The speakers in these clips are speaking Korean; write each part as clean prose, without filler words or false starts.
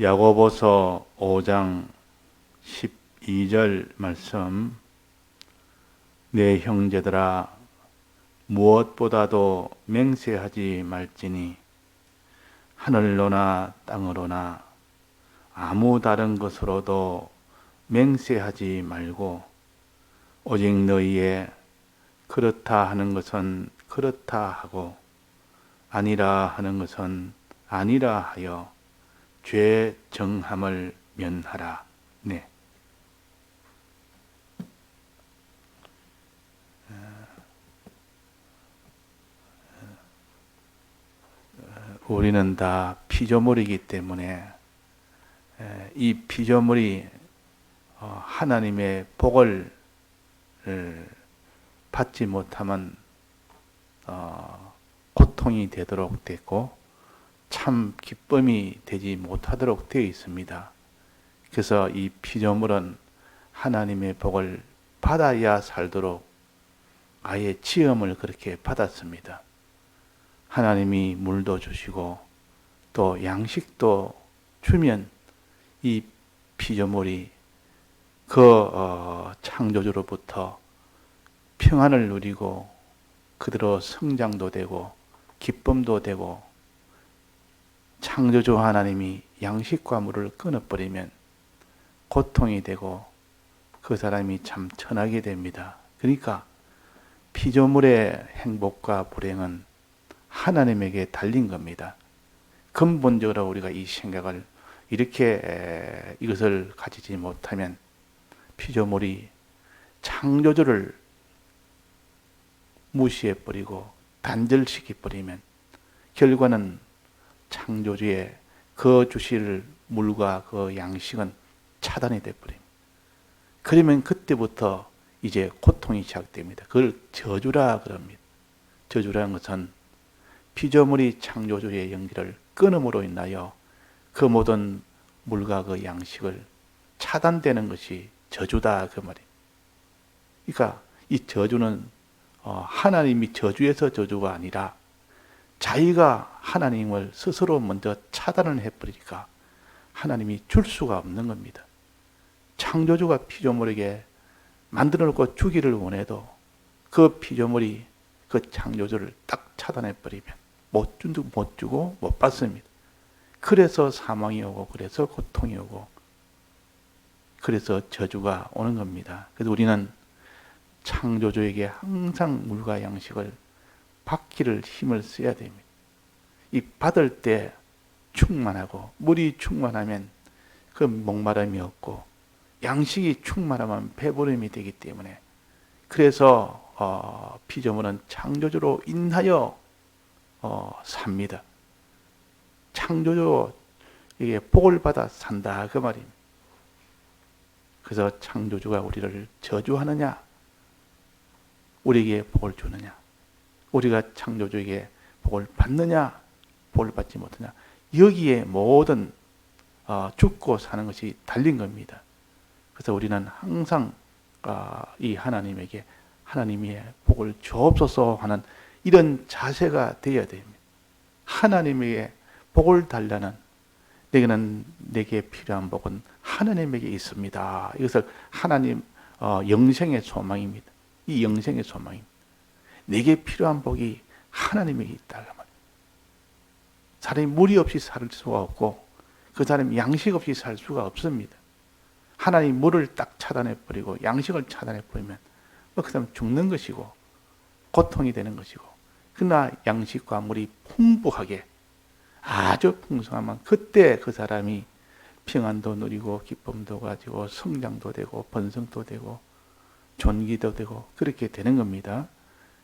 야고보서 5장 12절 말씀. 내 형제들아, 무엇보다도 맹세하지 말지니 하늘로나 땅으로나 아무 다른 것으로도 맹세하지 말고 오직 너희의 그렇다 하는 것은 그렇다 하고 아니라 하는 것은 아니라 하여 죄 정함을 면하라. 네. 우리는 다 피조물이기 때문에 이 피조물이 하나님의 복을 받지 못하면 고통이 되도록 됐고 참 기쁨이 되지 못하도록 되어 있습니다. 그래서 이 피조물은 하나님의 복을 받아야 살도록 아예 지음을 그렇게 받았습니다. 하나님이 물도 주시고 또 양식도 주면 이 피조물이 그 창조주로부터 평안을 누리고 그대로 성장도 되고 기쁨도 되고, 창조주 하나님이 양식과 물을 끊어버리면 고통이 되고 그 사람이 참 천하게 됩니다. 그러니까 피조물의 행복과 불행은 하나님에게 달린 겁니다. 근본적으로 우리가 이 생각을 이렇게 이것을 가지지 못하면 피조물이 창조주를 무시해버리고 단절시켜버리면 결과는 창조주의 그 주실 물과 그 양식은 차단이 되어버립니다. 그러면 그때부터 이제 고통이 시작됩니다. 그걸 저주라 그럽니다. 저주라는 것은 피조물이 창조주의 연기를 끊음으로 인하여 그 모든 물과 그 양식을 차단되는 것이 저주다 그 말이에요. 그러니까 이 저주는 하나님이 저주해서 저주가 아니라 자기가 하나님을 스스로 먼저 차단을 해버리니까 하나님이 줄 수가 없는 겁니다. 창조주가 피조물에게 만들어 놓고 주기를 원해도 그 피조물이 그 창조주를 딱 차단해버리면 못 주고 못 받습니다. 그래서 사망이 오고 그래서 고통이 오고 그래서 저주가 오는 겁니다. 그래서 우리는 창조주에게 항상 물과 양식을 받기를 힘을 써야 됩니다. 이 받을 때 충만하고 물이 충만하면 그 목마름이 없고 양식이 충만하면 배부름이 되기 때문에 그래서 피조물은 창조주로 인하여 삽니다. 창조주에게 복을 받아 산다 그 말입니다. 그래서 창조주가 우리를 저주하느냐 우리에게 복을 주느냐, 우리가 창조주에게 복을 받느냐 복을 받지 못하냐, 여기에 모든 죽고 사는 것이 달린 겁니다. 그래서 우리는 항상 이 하나님에게 하나님의 복을 주옵소서 하는 이런 자세가 되어야 됩니다. 하나님에게 복을 달라는, 내게 필요한 복은 하나님에게 있습니다. 이것을 하나님 영생의 소망입니다. 이 영생의 소망입니다. 내게 필요한 복이 하나님에게 있다. 사람이 물이 없이 살 수가 없고 그 사람이 양식 없이 살 수가 없습니다. 하나님 물을 딱 차단해버리고 양식을 차단해버리면 그 사람 죽는 것이고 고통이 되는 것이고, 그러나 양식과 물이 풍부하게 아주 풍성하면 그때 그 사람이 평안도 누리고 기쁨도 가지고 성장도 되고 번성도 되고 존귀도 되고 그렇게 되는 겁니다.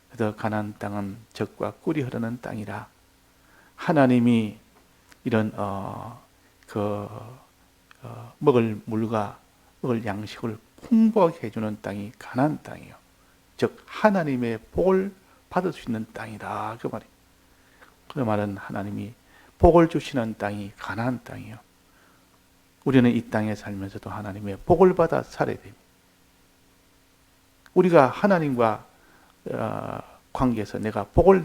그래서 가나안 땅은 젖과 꿀이 흐르는 땅이라, 하나님이 이런 먹을 물과 먹을 양식을 풍부하게 해주는 땅이 가나안 땅이에요. 즉 하나님의 복을 받을 수 있는 땅이다 그 말이에요. 그 말은 하나님이 복을 주시는 땅이 가나안 땅이에요. 우리는 이 땅에 살면서도 하나님의 복을 받아 살아야 됩니다. 우리가 하나님과 관계에서 복을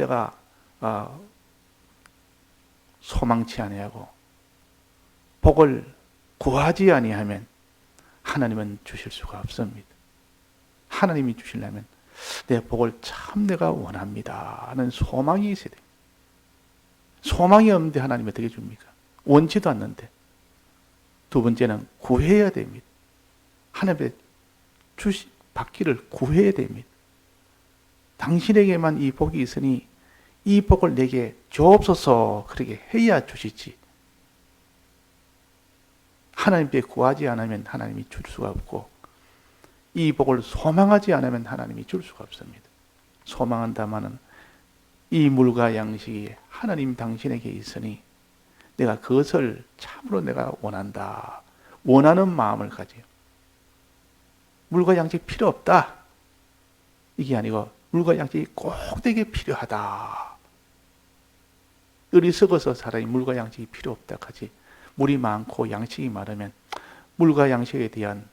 소망치 아니하고 복을 구하지 아니하면 하나님은 주실 수가 없습니다. 하나님이 주시려면 내 복을 참 내가 원합니다 하는 소망이 있어야 됩니다. 소망이 없는데 하나님이 어떻게 줍니까? 원치도 않는데. 두 번째는 구해야 됩니다. 하나님의 받기를 구해야 됩니다. 당신에게만 이 복이 있으니 이 복을 내게 주옵소서 그렇게 해야 주시지. 하나님께 구하지 않으면 하나님이 줄 수가 없고 이 복을 소망하지 않으면 하나님이 줄 수가 없습니다. 소망한다마는 이 물과 양식이 하나님 당신에게 있으니 내가 그것을 참으로 내가 원한다. 원하는 마음을 가져요. 물과 양식 필요 없다. 이게 아니고 물과 양식이 꼭 되게 필요하다. 어리석어서 사람이 물과 양식이 필요 없다 하지. 물이 많고 양식이 많으면 물과 양식에 대한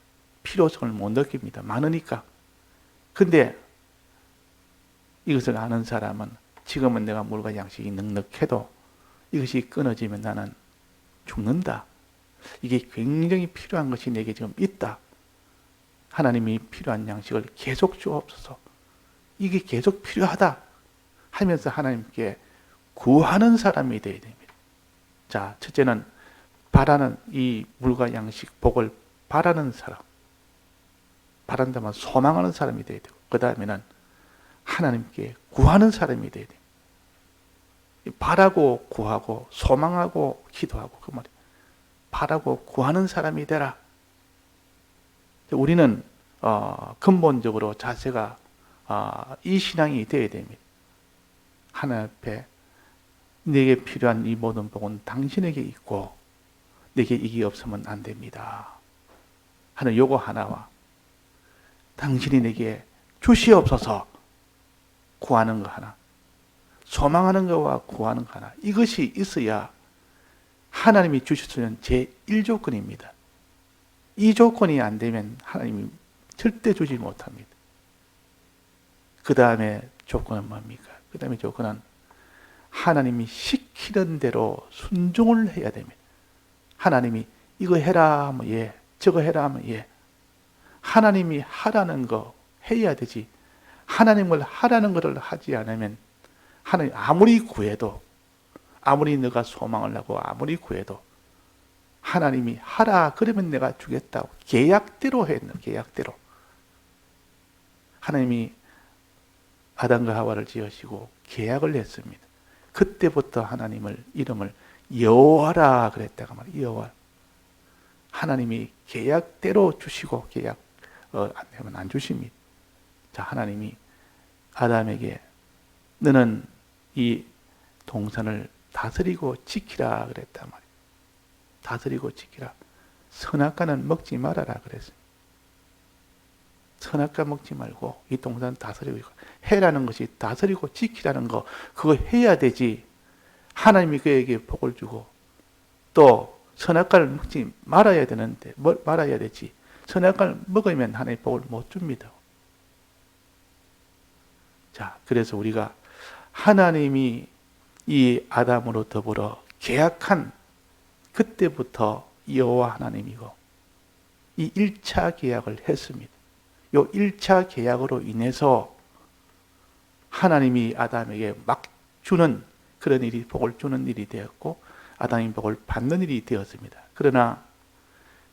필요성을 못 느낍니다. 많으니까. 근데 이것을 아는 사람은 지금은 내가 물과 양식이 넉넉해도 이것이 끊어지면 나는 죽는다. 이게 굉장히 필요한 것이 내게 지금 있다. 하나님이 필요한 양식을 계속 주옵소서. 이게 계속 필요하다 하면서 하나님께 구하는 사람이 되어야 됩니다. 자, 첫째는 바라는 이 물과 양식, 복을 바라는 사람. 바란다면 소망하는 사람이 되어야 되고, 그 다음에는 하나님께 구하는 사람이 되어야 됩니다. 바라고 구하고 소망하고 기도하고 그 말이에요. 바라고 구하는 사람이 되라. 우리는 근본적으로 자세가 이 신앙이 되어야 됩니다. 하나님 앞에 내게 필요한 이 모든 복은 당신에게 있고 내게 이게 없으면 안 됩니다 하는 요거 하나와 당신이 내게 주시옵소서 구하는 거 하나, 소망하는 것과 구하는 거 하나, 이것이 있어야 하나님이 주실 수 있는 제1조건입니다. 이 조건이 안 되면 하나님이 절대 주지 못합니다. 그 다음에 조건은 뭡니까? 그 다음에 조건은 하나님이 시키는 대로 순종을 해야 됩니다. 하나님이 이거 해라 하면 예, 저거 해라 하면 예. 하나님이 하라는 거 해야 되지. 하나님을 하라는 것을 하지 않으면 하나님 아무리 구해도, 아무리 너가 소망을 하고 아무리 구해도 하나님이 하라 그러면 내가 주겠다고 계약대로 했는 계약대로. 하나님이 아담과 하와를 지으시고 계약을 했습니다. 그때부터 하나님을 이름을 여호와라 그랬다가 말이에요. 여호와. 하나님이 계약대로 주시고 계약 안 되면 안 주십니다. 자, 하나님이 아담에게 너는 이 동산을 다스리고 지키라 그랬단 말이에요. 다스리고 지키라. 선악과는 먹지 말아라 그랬어요. 선악과 먹지 말고 이 동산 다스리고 해라는 것이 다스리고 지키라는 거 그거 해야 되지. 하나님이 그에게 복을 주고 또 선악과를 먹지 말아야 되는데 말아야 되지. 선악과를 먹으면 하나님 복을 못 줍니다. 자, 그래서 우리가 하나님이 이 아담으로 더불어 계약한 그때부터 여호와 하나님이고 이 1차 계약을 했습니다. 이 1차 계약으로 인해서 하나님이 아담에게 막 주는 그런 일이 복을 주는 일이 되었고 아담이 복을 받는 일이 되었습니다. 그러나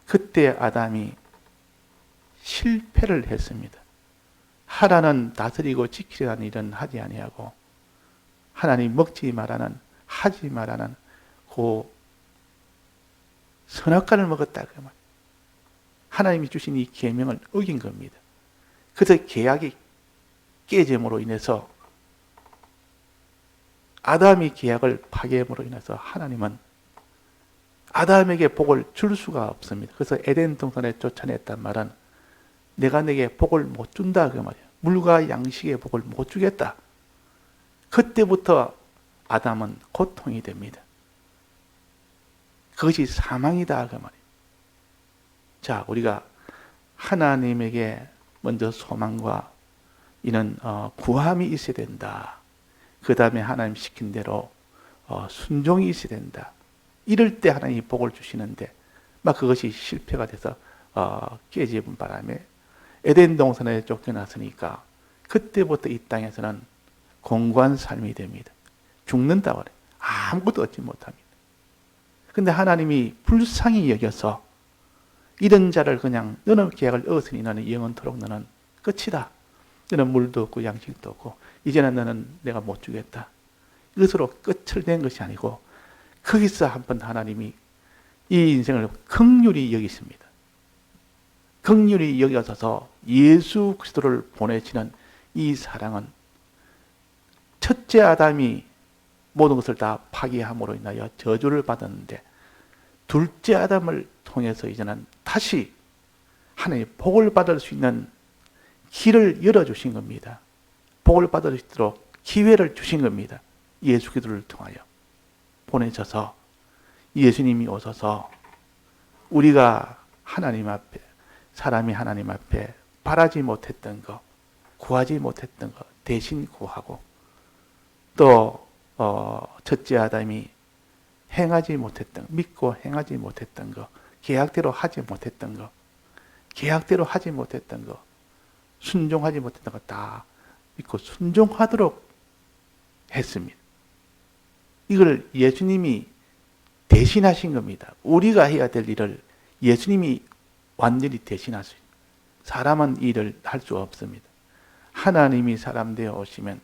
그때 아담이 실패를 했습니다. 하라는 다스리고 지키라는 일은 하지 아니하고 하나님 먹지 말라는 하지 말라는 그 선악과를 먹었다 그 말. 하나님이 주신 이 계명을 어긴 겁니다. 그래서 계약이 깨짐으로 인해서 아담이 계약을 파괴함으로 인해서 하나님은 아담에게 복을 줄 수가 없습니다. 그래서 에덴 동산에 쫓아냈단 말은 내가 내게 복을 못 준다 그 말이에요. 물과 양식의 복을 못 주겠다. 그때부터 아담은 고통이 됩니다. 그것이 사망이다 그 말이에요. 자, 우리가 하나님에게 먼저 소망과 이는 구함이 있어야 된다. 그 다음에 하나님 시킨 대로 순종이 있어야 된다. 이럴 때 하나님이 복을 주시는데 막 그것이 실패가 돼서 깨집은 바람에 에덴 동산에 쫓겨났으니까 그때부터 이 땅에서는 공고한 삶이 됩니다. 죽는다고 그래요. 아무것도 얻지 못합니다. 근데 하나님이 불쌍히 여겨서 이런 자를 그냥 너는 계약을 어으니 너는 영원토록 너는 끝이다. 너는 물도 없고 양식도 없고 이제는 너는 내가 못 주겠다. 이것으로 끝을 낸 것이 아니고 거기서 한번 하나님이 이 인생을 긍휼히 여기십니다. 긍휼히 여겨서 예수 그리스도를 보내시는 이 사랑은 첫째 아담이 모든 것을 다 파괴함으로 인하여 저주를 받았는데 둘째 아담을 통해서 이제는 다시 하나님의 복을 받을 수 있는 길을 열어주신 겁니다. 복을 받을 수 있도록 기회를 주신 겁니다. 예수 그리스도를 통하여 보내셔서 예수님이 오셔서 우리가 하나님 앞에 사람이 하나님 앞에 바라지 못했던 것, 구하지 못했던 것 대신 구하고 또 첫째 아담이 행하지 못했던 믿고 행하지 못했던 것, 계약대로 하지 못했던 것, 계약대로 하지 못했던 것, 순종하지 못했던 것 다 믿고 순종하도록 했습니다. 이걸 예수님이 대신하신 겁니다. 우리가 해야 될 일을 예수님이 완전히 대신하신. 사람은 이 일을 할 수 없습니다. 하나님이 사람 되어 오시면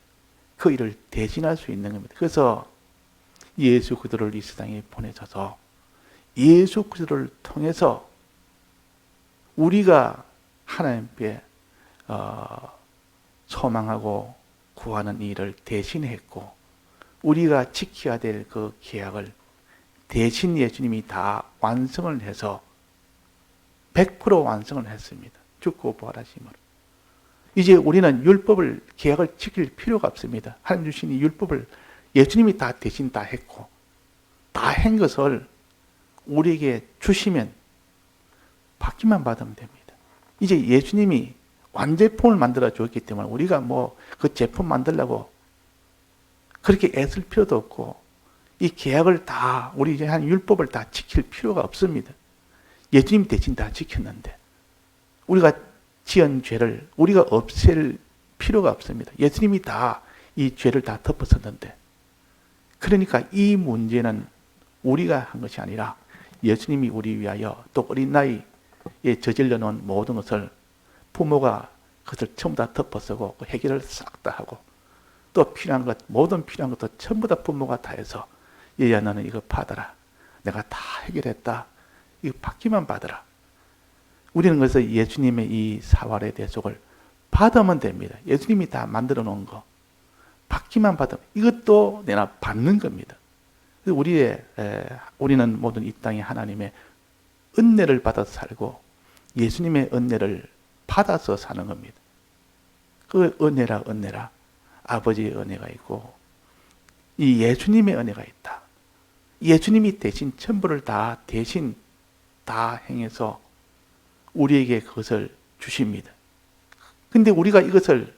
그 일을 대신할 수 있는 겁니다. 그래서 예수 그리스도를 이 세상에 보내셔서 예수 그리스도를 통해서 우리가 하나님께 소망하고 구하는 일을 대신했고 우리가 지켜야 될 그 계약을 대신 예수님이 다 완성을 해서 100% 완성을 했습니다. 죽고 부활하심으로. 이제 우리는 율법을 계약을 지킬 필요가 없습니다. 하나님 주신 이 율법을 예수님이 다 대신 다 했고 다 한 것을 우리에게 주시면 받기만 받으면 됩니다. 이제 예수님이 완제품을 만들어 주었기 때문에 우리가 뭐 그 제품 만들려고 그렇게 애쓸 필요도 없고 이 계약을 다 우리 이제 한 율법을 다 지킬 필요가 없습니다. 예수님 대신 다 지켰는데 우리가 지은 죄를 우리가 없앨 필요가 없습니다. 예수님이 다 이 죄를 다 덮었었는데 그러니까 이 문제는 우리가 한 것이 아니라 예수님이 우리 위하여 또 어린 나이에 저질러 놓은 모든 것을 부모가 그것을 전부 다 덮어쓰고 해결을 싹 다 하고 또 필요한 것 모든 필요한 것도 전부 다 부모가 다 해서 얘야 너는 이거 받아라. 내가 다 해결했다. 이거 받기만 받아라. 우리는 그래서 예수님의 이 사활의 대속을 받으면 됩니다. 예수님이 다 만들어 놓은 거 받기만 받으면 이것도 내가 받는 겁니다. 우리는 모든 이 땅에 하나님의 은혜를 받아서 살고 예수님의 은혜를 받아서 사는 겁니다. 그 은혜라 아버지의 은혜가 있고 이 예수님의 은혜가 있다. 예수님이 대신 천부를 다 대신 다 행해서 우리에게 그것을 주십니다. 근데 우리가 이것을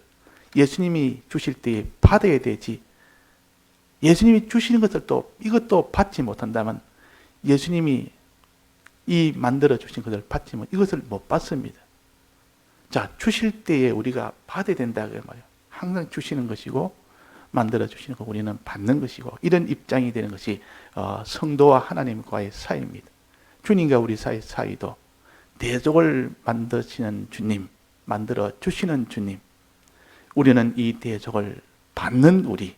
예수님이 주실 때에 받아야 되지. 예수님이 주시는 것을 또 이것도 받지 못한다면 예수님이 이 만들어 주신 것을 받지 못 이것을 못 받습니다. 자, 주실 때에 우리가 받아야 된다 그 말이에요. 항상 주시는 것이고 만들어 주시는 거 우리는 받는 것이고 이런 입장이 되는 것이 성도와 하나님과의 사이입니다. 주님과 우리 사이도 대속을 만드시는 주님, 만들어 주시는 주님. 우리는 이 대속을 받는 우리.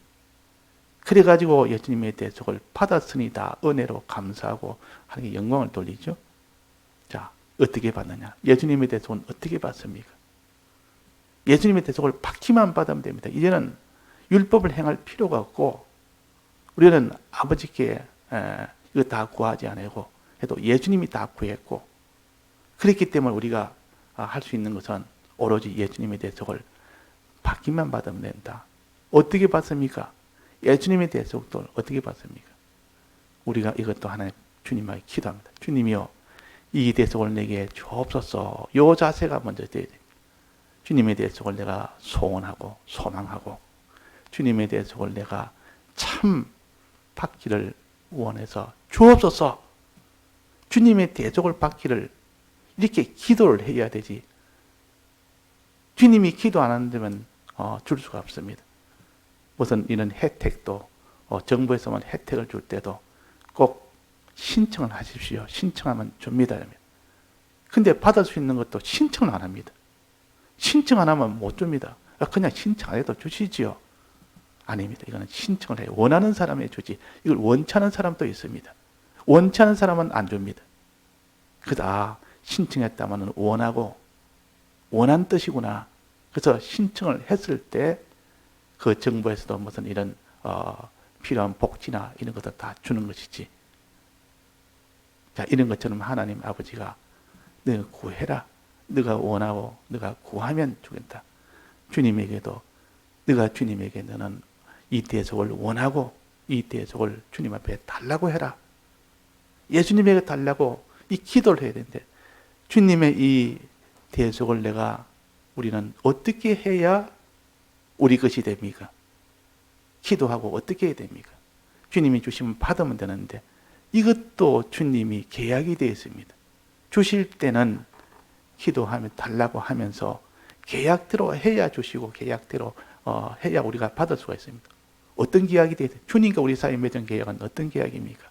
그래가지고 예수님의 대속을 받았으니 다 은혜로 감사하고 하나님께 영광을 돌리죠. 자, 어떻게 받느냐? 예수님의 대속은 어떻게 받습니까? 예수님의 대속을 받기만 받으면 됩니다. 이제는 율법을 행할 필요가 없고 우리는 아버지께 이거 다 구하지 않고 해도 예수님이 다 구했고 그렇기 때문에 우리가 할 수 있는 것은 오로지 예수님의 대속을 받기만 받으면 된다. 어떻게 받습니까? 예수님의 대속도 어떻게 받습니까? 우리가 이것도 하나님 주님에게 기도합니다. 주님이여 이 대속을 내게 주옵소서. 이 자세가 먼저 돼야 됩니다. 주님의 대속을 내가 소원하고 소망하고 주님의 대속을 내가 참 받기를 원해서 주옵소서. 주님의 대속을 받기를 이렇게 기도를 해야 되지. 주님이 기도 안 한다면 줄 수가 없습니다. 무슨 이런 혜택도 정부에서만 혜택을 줄 때도 꼭 신청을 하십시오. 신청하면 줍니다. 근데 받을 수 있는 것도 신청을 안 합니다. 신청 안 하면 못 줍니다. 그냥 신청 안 해도 주시지요. 아닙니다. 이거는 신청을 해요. 원하는 사람에 주지. 이걸 원치 않은 사람도 있습니다. 원치 않은 사람은 안 줍니다. 그래서 신청했다면 원하고 원한 뜻이구나. 그래서 신청을 했을 때 그 정부에서도 무슨 이런 필요한 복지나 이런 것도 다 주는 것이지. 자, 이런 것처럼 하나님 아버지가 너가 구해라. 너가 원하고 너가 구하면 주겠다. 주님에게도 너가 주님에게 너는 이 대속을 원하고 이 대속을 주님 앞에 달라고 해라. 예수님에게 달라고 이 기도를 해야 되는데 주님의 이 대속을 우리는 어떻게 해야 우리 것이 됩니까? 기도하고 어떻게 해야 됩니까? 주님이 주시면 받으면 되는데 이것도 주님이 계약이 되어 있습니다. 주실 때는 기도하면 달라고 하면서 계약대로 해야 주시고 계약대로 해야 우리가 받을 수가 있습니다. 어떤 계약이 되어 있어요? 주님과 우리 사이에 맺은 계약은 어떤 계약입니까?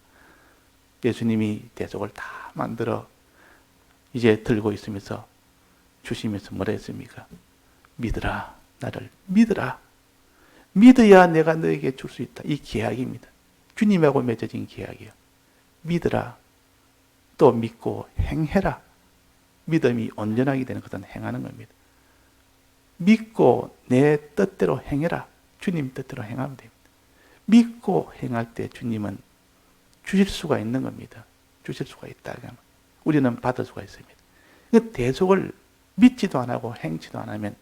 예수님이 대속을 다 만들어 이제 들고 있으면서 주시면서 뭐라 했습니까? 믿으라. 나를 믿으라. 믿어야 내가 너에게 줄 수 있다. 이 계약입니다. 주님하고 맺어진 계약이에요. 믿으라. 또 믿고 행해라. 믿음이 온전하게 되는 것은 행하는 겁니다. 믿고 내 뜻대로 행해라. 주님 뜻대로 행하면 됩니다. 믿고 행할 때 주님은 주실 수가 있는 겁니다. 주실 수가 있다. 우리는 받을 수가 있습니다. 대속을 믿지도 안 하고 행지도 안 하면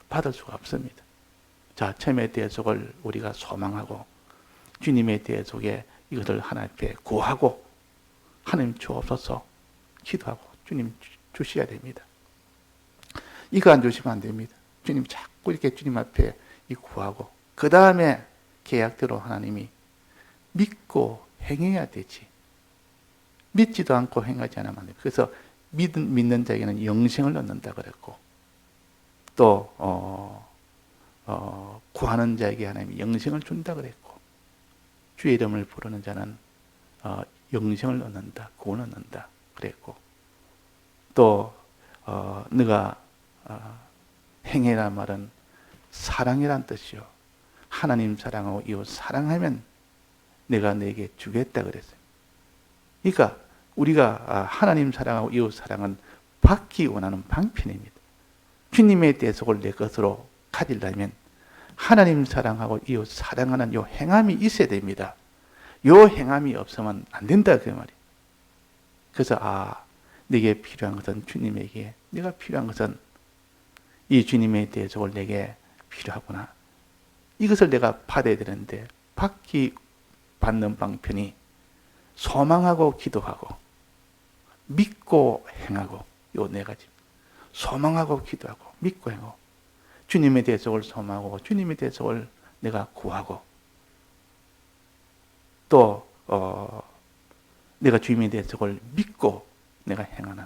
받을 수가 없습니다. 자, 처음에 대속을 우리가 소망하고 주님의 대속에 이것을 하나님 앞에 구하고 하나님 주옵소서 기도하고 주님 주셔야 됩니다. 이거 안 주시면 안 됩니다. 주님 자꾸 이렇게 주님 앞에 구하고 그 다음에 계약대로 하나님이 믿고 행해야 되지. 믿지도 않고 행하지 않으면 안 돼요. 그래서 믿는 자에게는 영생을 얻는다 그랬고 또 구하는 자에게 하나님이 영생을 준다 그랬고 주의 이름을 부르는 자는 영생을 얻는다, 구원을 얻는다 그랬고 또 네가 행해라 말은 사랑이란 뜻이요. 하나님 사랑하고 이웃 사랑하면 내가 너에게 주겠다 그랬어요. 그러니까 우리가 하나님 사랑하고 이웃 사랑은 받기 원하는 방편입니다. 주님의 대속을 내 것으로 가지려면 하나님 사랑하고 이웃 사랑하는 요 행함이 있어야 됩니다. 요 행함이 없으면 안 된다 그 말이에요. 그래서 내게 필요한 것은 주님에게, 내가 필요한 것은 이 주님의 대속을 내게 필요하구나. 이것을 내가 받아야 되는데 받는 방편이 소망하고 기도하고 믿고 행하고 요 네 가지. 소망하고 기도하고 믿고 행하고 주님의 대속을 소망하고 주님의 대속을 내가 구하고 또 내가 주님의 대속을 믿고 내가 행하는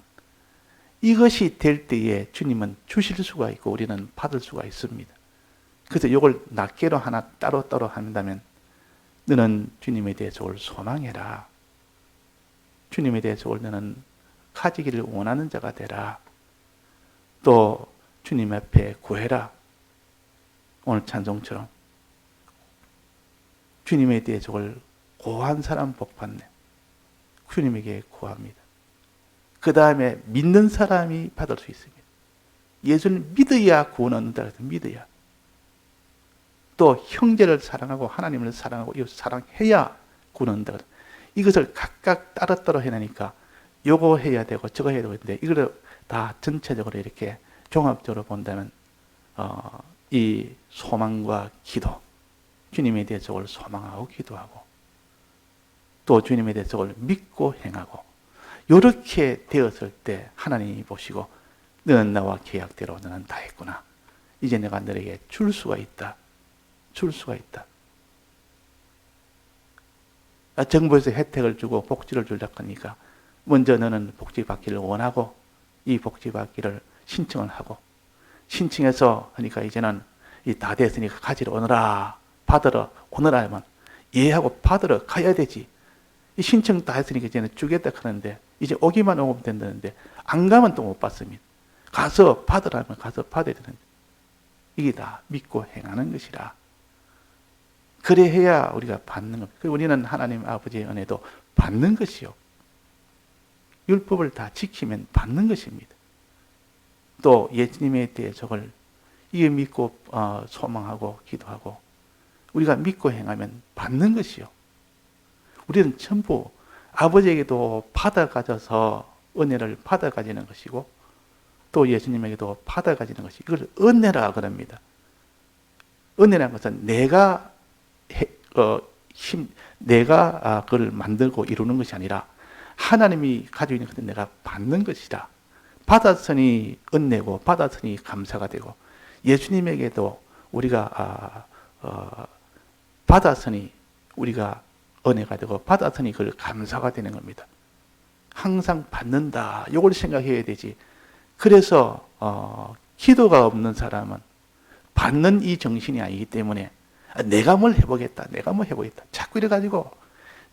이것이 될 때에 주님은 주실 수가 있고 우리는 받을 수가 있습니다. 그래서 이걸 낱개로 하나 따로따로 한다면 너는 주님의 대속을 소망해라. 주님의 대속을 너는 가지기를 원하는 자가 되라. 또 주님 앞에 구해라. 오늘 찬송처럼 주님의 대속을 고한 사람 복받네. 주님에게 구합니다. 그 다음에 믿는 사람이 받을 수 있습니다. 예수를 믿어야 구원 얻는다 그래서 믿어야. 또 형제를 사랑하고 하나님을 사랑하고 이웃 사랑해야 구원 얻는다 그래서 이것을 각각 따로따로 해내니까 요거 해야 되고 저거 해야 되고 있는데 이걸 다 전체적으로 이렇게 종합적으로 본다면 이 소망과 기도, 주님의 대속을 소망하고 기도하고 또 주님의 대속을 믿고 행하고 이렇게 되었을 때 하나님이 보시고 너는 나와 계약대로 너는 다 했구나. 이제 내가 너에게 줄 수가 있다. 줄 수가 있다. 정부에서 혜택을 주고 복지를 주려고 하니까 먼저 너는 복지 받기를 원하고 이 복지 받기를 신청을 하고 신청해서 하니까 이제는 다 됐으니까 가지러 오너라 받으러 오너라 하면 예하고 받으러 가야 되지. 이 신청 다 했으니까 이제는 주겠다 하는데 이제 오기만 오면 된다는데 안 가면 또 못 받습니다. 가서 받으라면 가서 받아야 되는데 이게 다 믿고 행하는 것이라. 그래야 우리가 받는 겁니다. 우리는 하나님 아버지의 은혜도 받는 것이요. 율법을 다 지키면 받는 것입니다. 또 예수님에 대해 저걸 이게 믿고 소망하고 기도하고 우리가 믿고 행하면 받는 것이요. 우리는 전부 아버지에게도 받아가져서 은혜를 받아가지는 것이고 또 예수님에게도 받아가지는 것이 이걸 은혜라 그럽니다. 은혜라는 것은 내가 그걸 만들고 이루는 것이 아니라 하나님이 가지고 있는 것을 내가 받는 것이라. 받았으니 은혜고 받았으니 감사가 되고 예수님에게도 우리가 받았으니 우리가 은혜가 되고 받았으니 그걸 감사가 되는 겁니다. 항상 받는다. 이걸 생각해야 되지. 그래서 기도가 없는 사람은 받는 이 정신이 아니기 때문에 내가 뭘 해보겠다. 내가 뭐 해보겠다. 자꾸 이래가지고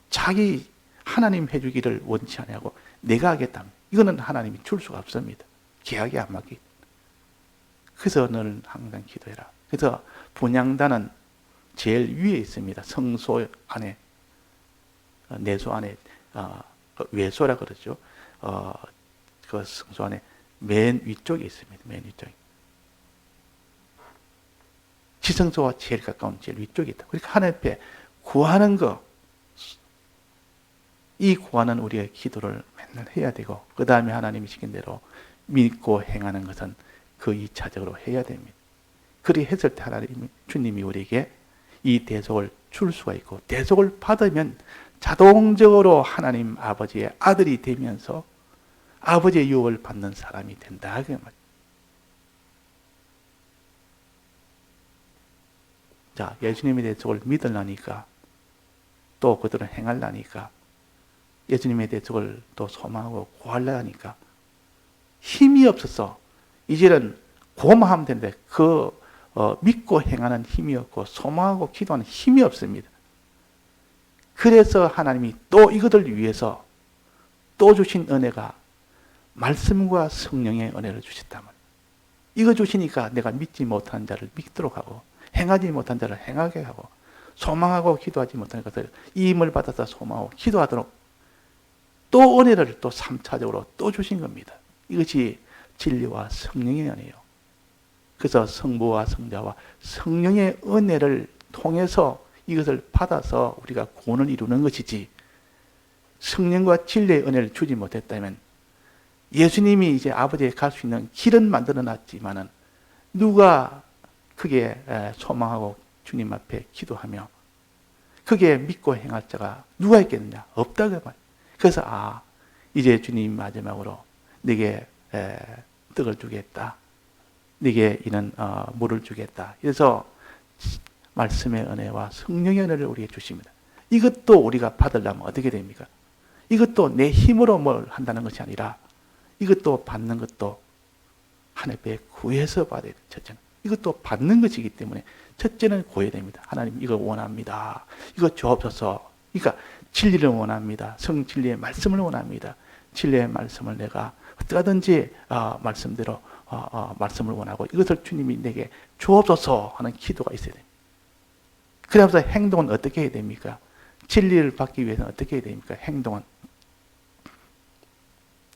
자기 하나님 해주기를 원치 않냐고 내가 하겠다. 이거는 하나님이 줄 수가 없습니다. 계약이 안 맞기. 그래서 너는 항상 기도해라. 그래서 분향단은 제일 위에 있습니다. 성소 안에 내소 안에 외소라 그러죠. 그 성소 안에 맨 위쪽에 있습니다. 맨 위쪽에. 지성소와 제일 가까운 제일 위쪽에 있다. 그러니까 하나님 앞에 구하는 거, 이 구하는 우리의 기도를 맨날 해야 되고 그 다음에 하나님이 시킨 대로 믿고 행하는 것은 그 2차적으로 해야 됩니다. 그리 했을 때 하나님, 주님이 우리에게 이 대속을 줄 수가 있고 대속을 받으면 자동적으로 하나님 아버지의 아들이 되면서 아버지의 유업을 받는 사람이 된다. 자, 예수님의 대속을 믿으려니까 또 그들은 행하려니까 예수님의 대속을 또 소망하고 구하려니까 힘이 없어서 이제는 고마하면 되는데 믿고 행하는 힘이 없고 소망하고 기도하는 힘이 없습니다. 그래서 하나님이 또 이것을 위해서 또 주신 은혜가 말씀과 성령의 은혜를 주셨다면 이거 주시니까 내가 믿지 못한 자를 믿도록 하고 행하지 못한 자를 행하게 하고 소망하고 기도하지 못한 것을 이 힘을 받아서 소망하고 기도하도록 또 은혜를 또 3차적으로 또 주신 겁니다. 이것이 진리와 성령의 은혜예요. 그래서 성부와 성자와 성령의 은혜를 통해서 이것을 받아서 우리가 구원을 이루는 것이지 성령과 진리의 은혜를 주지 못했다면 예수님이 이제 아버지에 갈 수 있는 길은 만들어 놨지만은 누가 크게 소망하고 주님 앞에 기도하며 크게 믿고 행할 자가 누가 있겠느냐? 없다고 말이에요. 그래서 이제 주님 마지막으로 네게 떡을 주겠다. 네게 이는 물을 주겠다. 그래서 말씀의 은혜와 성령의 은혜를 우리에게 주십니다. 이것도 우리가 받으려면 어떻게 됩니까? 이것도 내 힘으로 뭘 한다는 것이 아니라 이것도 받는 것도 하나님께 구해서 받아야 돼요. 첫째는. 이것도 받는 것이기 때문에 첫째는 구해야 됩니다. 하나님 이거 원합니다. 이거 주옵소서. 그러니까 진리를 원합니다. 성진리의 말씀을 원합니다. 진리의 말씀을 내가 어떻게든지 말씀대로 말씀을 원하고 이것을 주님이 내게 주옵소서 하는 기도가 있어야 됩니다. 그러면서 행동은 어떻게 해야 됩니까? 진리를 받기 위해서는 어떻게 해야 됩니까? 행동은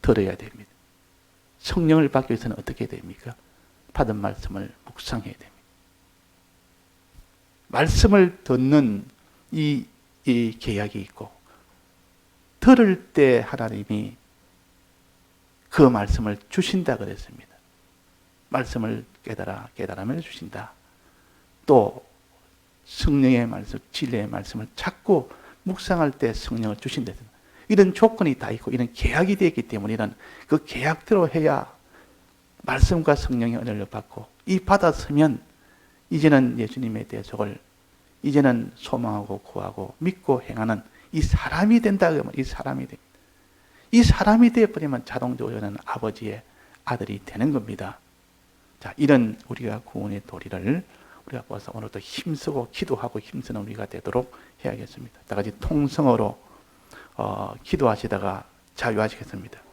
들어야 됩니다. 성령을 받기 위해서는 어떻게 해야 됩니까? 받은 말씀을 묵상해야 됩니다. 말씀을 듣는 이 계약이 있고 들을 때 하나님이 그 말씀을 주신다 그랬습니다. 말씀을 깨달음을 주신다. 또 성령의 말씀, 진리의 말씀을 자꾸 묵상할 때 성령을 주신다. 이런 조건이 다 있고 이런 계약이 되어 있기 때문에 이런 그 계약대로 해야 말씀과 성령의 은혜를 받고 이 받았으면 이제는 예수님에 대해서 이제는 소망하고 구하고 믿고 행하는 이 사람이 된다 그러면 이 사람이 됩니다. 이 사람이 되어버리면 자동적으로 저는 아버지의 아들이 되는 겁니다. 자, 이런 우리가 구원의 도리를 우리가 벌써 오늘도 힘쓰고 기도하고 힘쓰는 우리가 되도록 해야겠습니다. 다 같이 통성어로 기도하시다가 자유하시겠습니다.